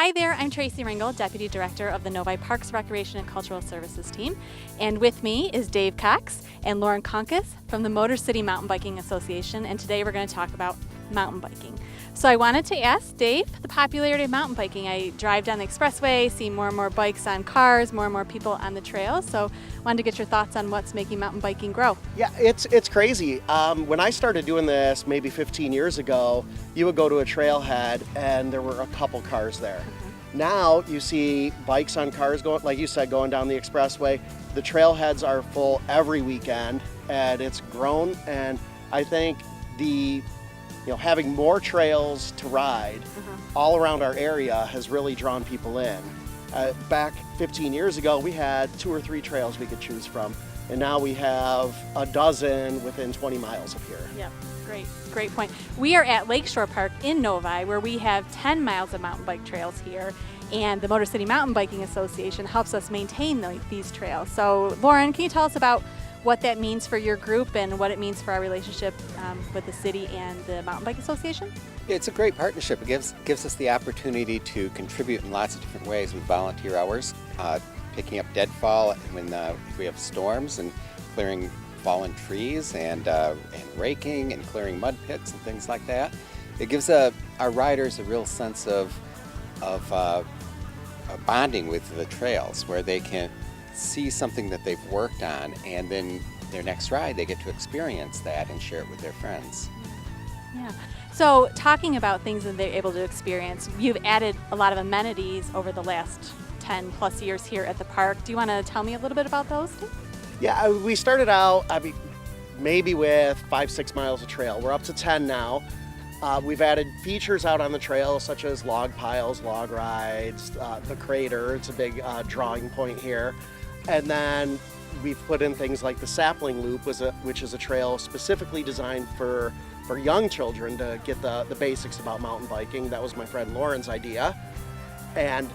Hi there, I'm Tracy Ringel, Deputy Director of the Novi Parks, Recreation and Cultural Services team. And with me is Dave Cox and Lauren Conkus from the Motor City Mountain Biking Association. And today we're going to talk about mountain biking. So I wanted to ask Dave the popularity of mountain biking. I drive down the expressway, see more and more bikes on cars, more and more people on the trails. So wanted to get your thoughts on what's making mountain biking grow. Yeah, it's crazy. When I started doing this maybe 15 years ago, you would go to a trailhead and there were a couple cars there. Now you see bikes on cars going, like you said, going down the expressway. The trailheads are full every weekend and it's grown, and I think having more trails to ride all around our area has really drawn people in. Back 15 years ago, we had 2 or 3 trails we could choose from, and now we have a dozen within 20 miles of here. Yeah, great point. We are at Lakeshore Park in Novi, where we have 10 miles of mountain bike trails here, and the Motor City Mountain Biking Association helps us maintain these trails. So Lauren, can you tell us about what that means for your group and what it means for our relationship with the city and the Mountain Bike Association? It's a great partnership. It gives us the opportunity to contribute in lots of different ways with volunteer hours, picking up deadfall when we have storms, and clearing fallen trees, and raking and clearing mud pits and things like that. It gives our riders a real sense of bonding with the trails, where they can see something that they've worked on, and then their next ride they get to experience that and share it with their friends. Yeah. So talking about things that they're able to experience, you've added a lot of amenities over the last 10 plus years here at the park. Do you want to tell me a little bit about those? Yeah, we started out maybe with 5-6 miles of trail. We're up to 10 now. We've added features out on the trail, such as log piles, log rides, the crater. It's a big drawing point here. And then we've put in things like the Sapling Loop, which is a trail specifically designed for young children to get the basics about mountain biking. That was my friend Lauren's idea. And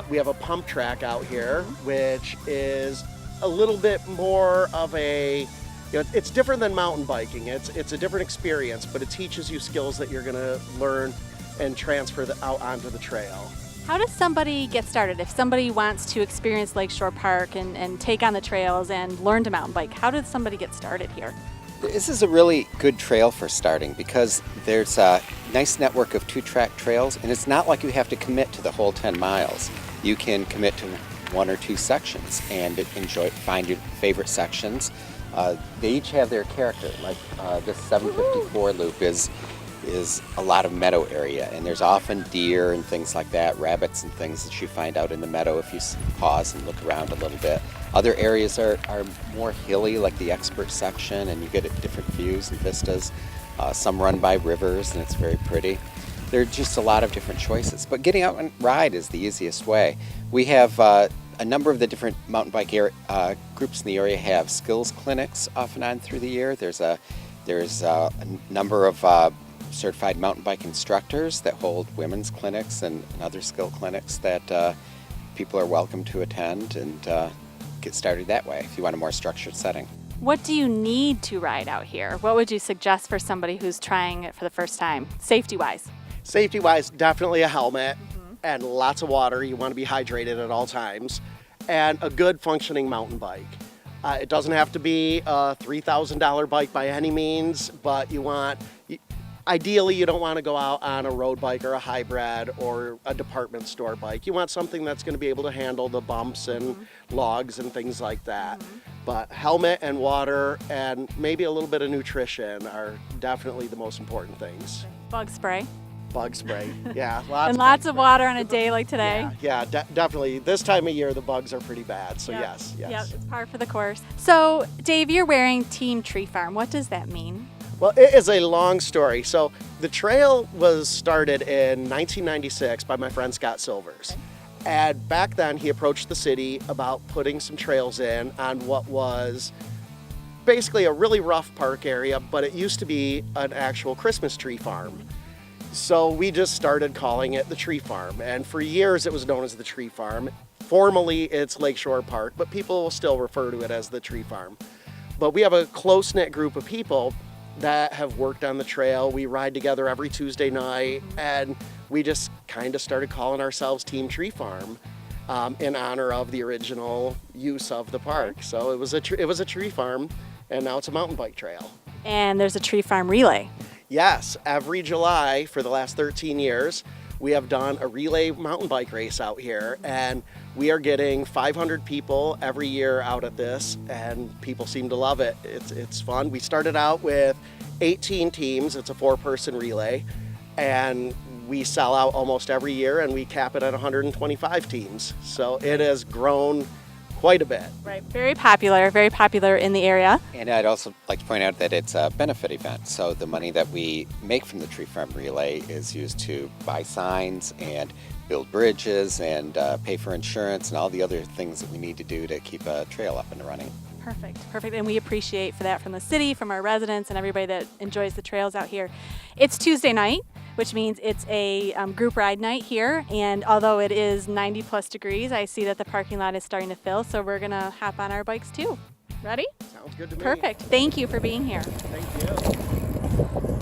we have a pump track out here, which is a little bit more of it's different than mountain biking. It's a different experience, but it teaches you skills that you're going to learn and transfer out onto the trail. How does somebody get started? If somebody wants to experience Lakeshore Park and take on the trails and learn to mountain bike, how does somebody get started here? This is a really good trail for starting, because there's a nice network of 2-track trails, and it's not like you have to commit to the whole 10 miles. You can commit to 1 or 2 sections and find your favorite sections. They each have their character. Like this 754 loop is a lot of meadow area, and there's often deer and things like that, rabbits and things that you find out in the meadow if you pause and look around a little bit. Other areas are more hilly, like the expert section, and you get different views and vistas. Some run by rivers, and it's very pretty. There are just a lot of different choices, but getting out and ride is the easiest way. We have a number of the different mountain bike groups in the area have skills clinics off and on through the year. There's a number of certified mountain bike instructors that hold women's clinics and other skill clinics that people are welcome to attend, and get started that way if you want a more structured setting. What do you need to ride out here? What would you suggest for somebody who's trying it for the first time, safety-wise? Safety-wise, definitely a helmet and lots of water. You want to be hydrated at all times, and a good functioning mountain bike. It doesn't have to be a $3,000 bike by any means, but ideally you don't want to go out on a road bike or a hybrid or a department store bike. You want something that's going to be able to handle the bumps and logs and things like that. But helmet and water and maybe a little bit of nutrition are definitely the most important things. Bug spray. Bug spray, yeah. Lots of water on a day like today. Yeah, definitely. This time of year, the bugs are pretty bad, so yes. Yep, it's par for the course. So, Dave, you're wearing Team Tree Farm. What does that mean? Well, it is a long story. So the trail was started in 1996 by my friend Scott Silvers. Okay. And back then he approached the city about putting some trails in on what was basically a really rough park area, but it used to be an actual Christmas tree farm. So we just started calling it the Tree Farm. And for years it was known as the Tree Farm. Formally it's Lakeshore Park, but people will still refer to it as the Tree Farm. But we have a close-knit group of people that have worked on the trail. We ride together every Tuesday night, and we just kind of started calling ourselves Team Tree Farm in honor of the original use of the park. So it was a tree farm, and now it's a mountain bike trail. And there's a tree farm relay. Yes, every July for the last 13 years, we have done a relay mountain bike race out here, and we are getting 500 people every year out at this, and people seem to love it. It's fun. We started out with 18 teams. It's a 4-person relay, and we sell out almost every year, and we cap it at 125 teams. So it has grown quite a bit. Right, very popular in the area. And I'd also like to point out that it's a benefit event. So the money that we make from the Tree Farm Relay is used to buy signs and build bridges and pay for insurance and all the other things that we need to do to keep a trail up and running. Perfect. And we appreciate for that from the city, from our residents, and everybody that enjoys the trails out here. It's Tuesday night, which means it's a group ride night here. And although it is 90+ degrees, I see that the parking lot is starting to fill. So we're going to hop on our bikes too. Ready? Sounds good to me. Perfect. Thank you for being here. Thank you.